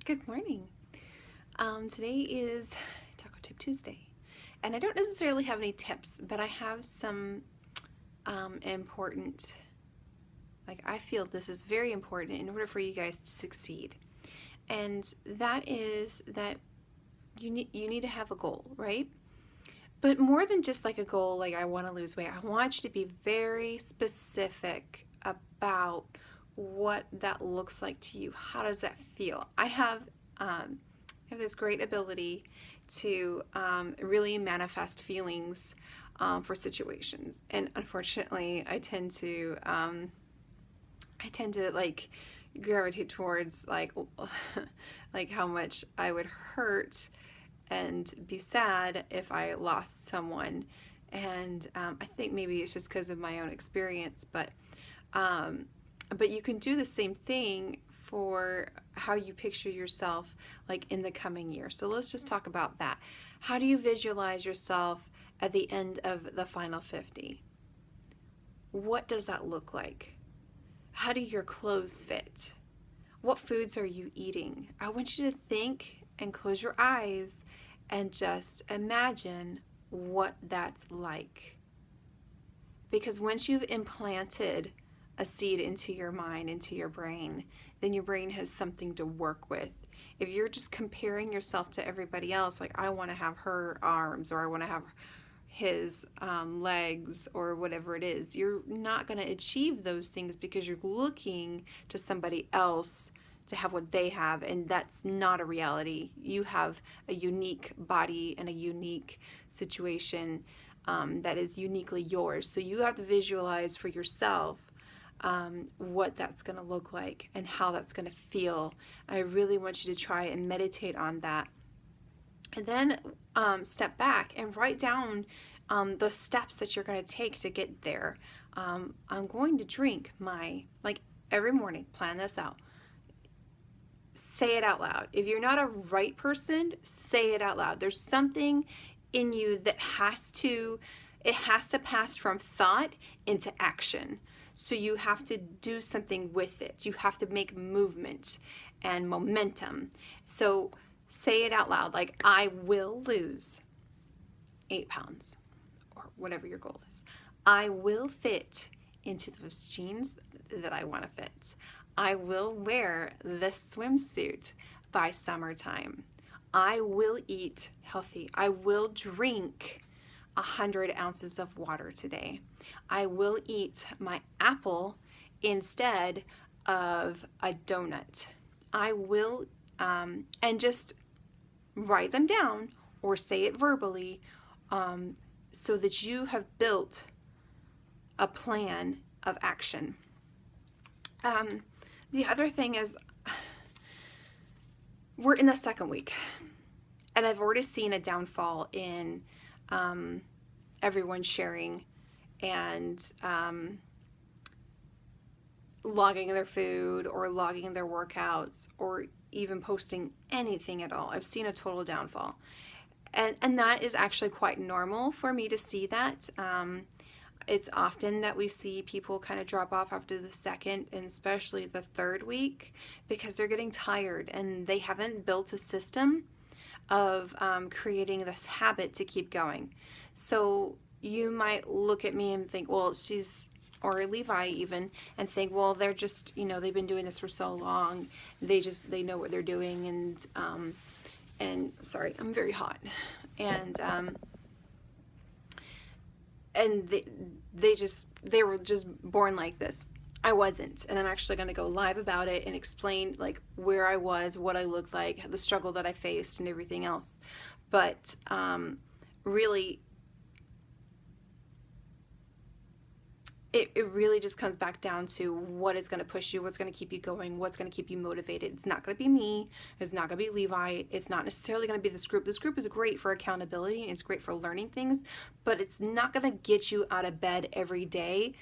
Good morning. Today is Taco Tip Tuesday, and I don't necessarily have any tips, but I have some important, I feel this is very important in order for you guys to succeed. And that is that you need to have a goal, right? But more than just like a goal, like I want to lose weight, I want you to be very specific about what that looks like to you. How does that feel? I have this great ability to really manifest feelings for situations, and unfortunately, I tend to like gravitate towards like like how much I would hurt and be sad if I lost someone. And I think maybe it's just because of my own experience, but you can do the same thing for how you picture yourself like in the coming year. So let's just talk about that. How do you visualize yourself at the end of the final 50? What does that look like? How do your clothes fit? What foods are you eating? I want you to think and close your eyes and just imagine what that's like. Because once you've implanted a seed into your mind, into your brain, then your brain has something to work with. If you're just comparing yourself to everybody else, like I want to have her arms or I want to have his legs or whatever it is, you're not going to achieve those things because you're looking to somebody else to have what they have, and that's not a reality. You have a unique body and a unique situation that is uniquely yours. So you have to visualize for yourself what that's going to look like and how that's going to feel. I really want you to try and meditate on that. And then step back and write down the steps that you're going to take to get there. I'm going to drink every morning, plan this out. Say it out loud. If you're not a right person, say it out loud. There's something in you that has to pass from thought into action. So you have to do something with it. You have to make movement and momentum. So say it out loud, like I will lose 8 pounds or whatever your goal is. I will fit into those jeans that I want to fit. I will wear this swimsuit by summertime. I will eat healthy. I will drink 100 ounces of water today. I will eat my apple instead of a donut. I will, and just write them down or say it verbally so that you have built a plan of action. The other thing is, we're in the second week, and I've already seen a downfall in everyone sharing and logging their food or logging their workouts or even posting anything at all. I've seen a total downfall. And that is actually quite normal for me to see that. It's often that we see people kind of drop off after the second and especially the third week because they're getting tired and they haven't built a system of creating this habit to keep going. So you might look at me and think, well, or Levi even, and think, well, they're just, they've been doing this for so long. They know what they're doing. And sorry, I'm very hot. And they were just born like this. I wasn't, and I'm actually going to go live about it and explain like where I was, what I looked like, the struggle that I faced, and everything else. But really, it really just comes back down to what is going to push you, what's going to keep you going, what's going to keep you motivated. It's not going to be me. It's not going to be Levi. It's not necessarily going to be this group. This group is great for accountability and it's great for learning things, but it's not going to get you out of bed every day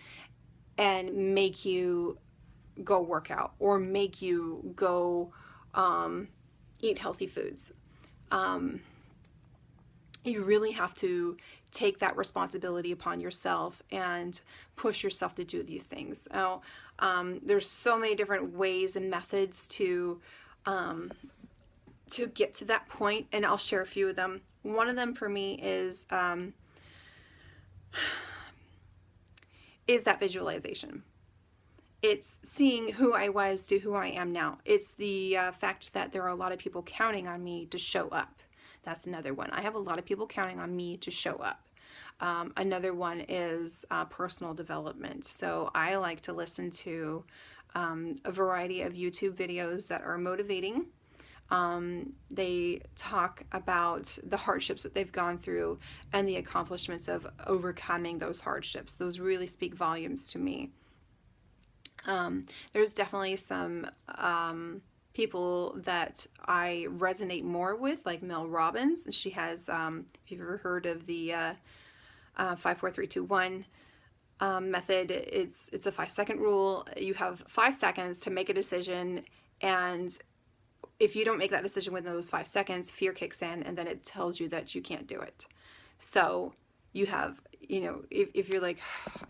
and make you go work out or make you go eat healthy foods. You really have to take that responsibility upon yourself and push yourself to do these things. Now, there's so many different ways and methods to to get to that point, and I'll share a few of them. One of them for me is that visualization. It's seeing who I was to who I am now. It's the fact that there are a lot of people counting on me to show up. That's another one. I have a lot of people counting on me to show up. Another one is personal development. So I like to listen to a variety of YouTube videos that are motivating. They talk about the hardships that they've gone through and the accomplishments of overcoming those hardships. Those really speak volumes to me. There's definitely some people that I resonate more with, like Mel Robbins. She has, if you've ever heard of the 5, 4, 3, 2, 1 method, it's a 5-second rule. You have 5 seconds to make a decision, and if you don't make that decision within those 5 seconds, fear kicks in, and then it tells you that you can't do it. So you have, if you're like,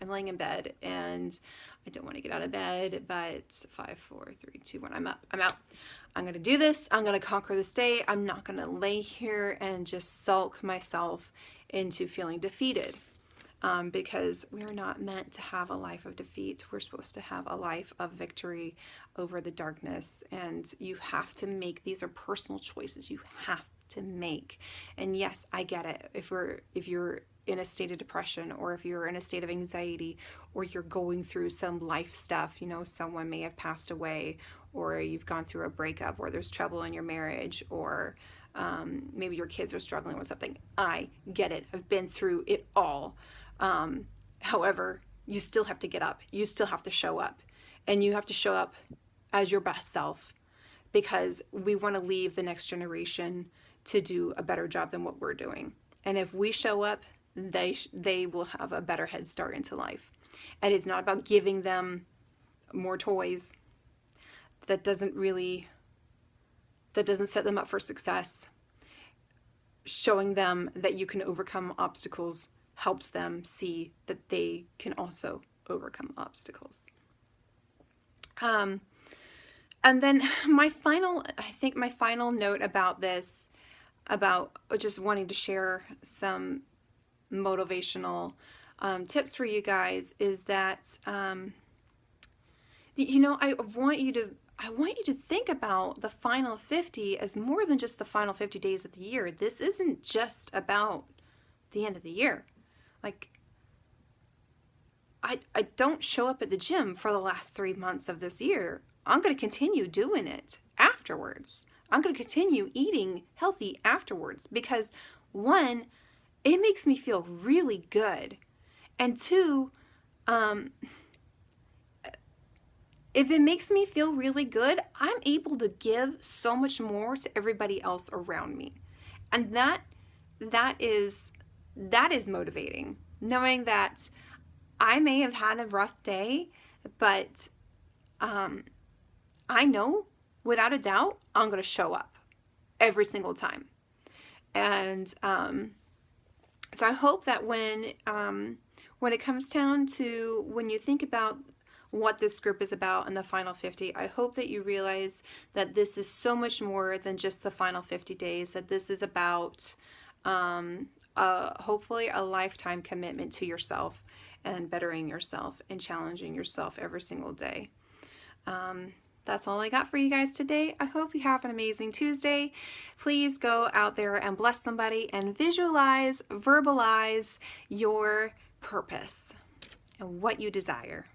I'm laying in bed and I don't want to get out of bed, but 5, 4, 3, 2, 1, I'm up, I'm out. I'm going to do this. I'm going to conquer this day. I'm not going to lay here and just sulk myself into feeling defeated. Because we're not meant to have a life of defeat. We're supposed to have a life of victory over the darkness. And you have to make, these are personal choices you have to make. And yes, I get it. If you're in a state of depression, or if you're in a state of anxiety, or you're going through some life stuff, someone may have passed away, or you've gone through a breakup, or there's trouble in your marriage, or maybe your kids are struggling with something. I get it. I've been through it all. However, you still have to get up. You still have to show up, and you have to show up as your best self, because we want to leave the next generation to do a better job than what we're doing. And if we show up, they will have a better head start into life. And it's not about giving them more toys. That doesn't set them up for success. Showing them that you can overcome obstacles helps them see that they can also overcome obstacles. And then my final note about this, about just wanting to share some motivational tips for you guys, is that I want you to think about the final 50 as more than just the final 50 days of the year. This isn't just about the end of the year. Like, I don't show up at the gym for the last 3 months of this year. I'm going to continue doing it afterwards. I'm going to continue eating healthy afterwards, because 1, it makes me feel really good. And 2, if it makes me feel really good, I'm able to give so much more to everybody else around me. And that is motivating, knowing that I may have had a rough day, but I know without a doubt I'm going to show up every single time. And so I hope that when it comes down to, when you think about what this group is about in the final 50, I hope that you realize that this is so much more than just the final 50 days, that this is about hopefully a lifetime commitment to yourself and bettering yourself and challenging yourself every single day. That's all I got for you guys today. I hope you have an amazing Tuesday. Please go out there and bless somebody and visualize, verbalize your purpose and what you desire.